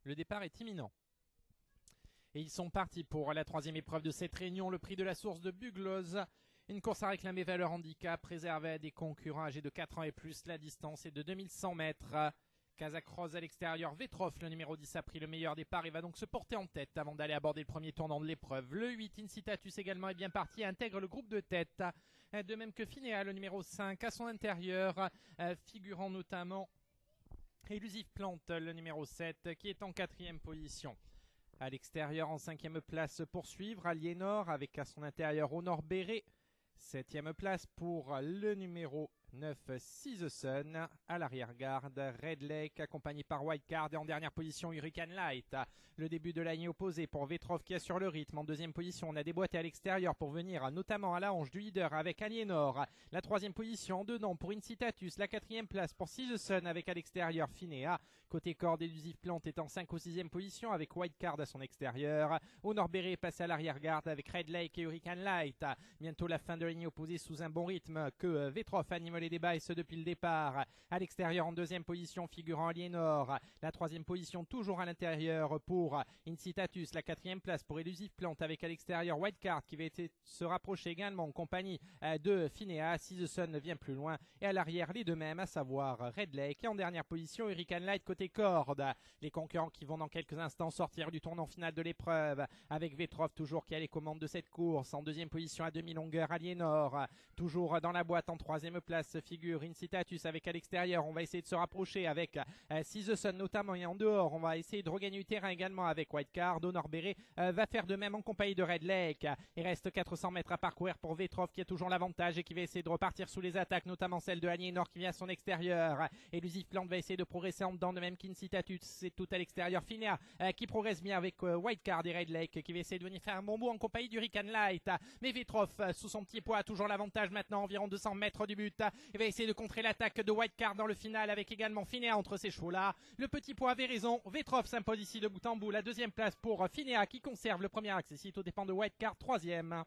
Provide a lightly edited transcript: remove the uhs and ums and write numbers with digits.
Le départ est imminent. Et ils sont partis pour la troisième épreuve de cette réunion, le prix de la source de Bugloz. Une course à réclamer valeur handicap réservée à des concurrents âgés de 4 ans et plus. La distance est de 2100 mètres. Kazakroz à l'extérieur. Vetrov, le numéro 10, a pris le meilleur départ et va donc se porter en tête avant d'aller aborder le premier tournant de l'épreuve. Le 8, Incitatus également est bien parti et intègre le groupe de tête. De même que Finéa, le numéro 5, à son intérieur, figurant notamment Élusive Plante, le numéro 7, qui est en 4e position. À l'extérieur, en 5e place, poursuivre Aliénor avec à son intérieur Honor Béré. 7e place pour le numéro 9, Seize Sun. À l'arrière-garde, Red Lake accompagné par Wildcard et en dernière position Hurricane Light. Le début de la ligne opposée pour Vetrov qui assure le rythme. En 2e position, on a déboîté à l'extérieur pour venir notamment à la hanche du leader avec Aliénor. La 3e position en dedans pour Incitatus. La 4e place pour Seize Sun avec à l'extérieur Finéa. Côté corde, Élusive Plante est en 5 ou 6e position avec Wildcard à son extérieur. Honor Béré passe à l'arrière-garde avec Red Lake et Hurricane Light. Bientôt la fin de la ligne opposée sous un bon rythme que Vetrov anime les débats et ce depuis le départ. À l'extérieur en 2e position figurant Aliénor. La 3e position toujours à l'intérieur pour Incitatus. La 4e place pour Élusive Plante avec à l'extérieur Wildcard qui va se rapprocher également en compagnie de Finéa. Seize Sun vient plus loin et à l'arrière les deux mêmes, à savoir Red Lake et en dernière position Hurricane Light côté corde. Les concurrents qui vont dans quelques instants sortir du tournant final de l'épreuve avec Vetrov toujours qui a les commandes de cette course. En 2e position à demi-longueur Aliénor. Toujours dans la boîte en 3e place figure Incitatus avec à l'extérieur. On va essayer de se rapprocher avec Seize Sun notamment et en dehors. On va essayer de regagner du terrain également avec Wildcard. Honor Béré va faire de même en compagnie de Red Lake. Il reste 400 mètres à parcourir pour Vetrov qui a toujours l'avantage et qui va essayer de repartir sous les attaques, notamment celle de Aliénor qui vient à son extérieur. Élusive Plante va essayer de progresser en dedans, de même qu'Incitatus. C'est tout à l'extérieur. Finéa qui progresse bien avec Wildcard et Red Lake qui va essayer de venir faire un bon bout en compagnie du Hurricane Light. Mais Vetrov sous son petit poids a toujours l'avantage maintenant, environ 200 mètres du but. Il va essayer de contrer l'attaque de Wildcard dans le final avec également Finéa entre ces chevaux-là. Le petit poids avait raison. Vetrov s'impose ici de bout en bout. La 2e place pour Finéa qui conserve le premier axe ici aux dépens de Wildcard, 3e.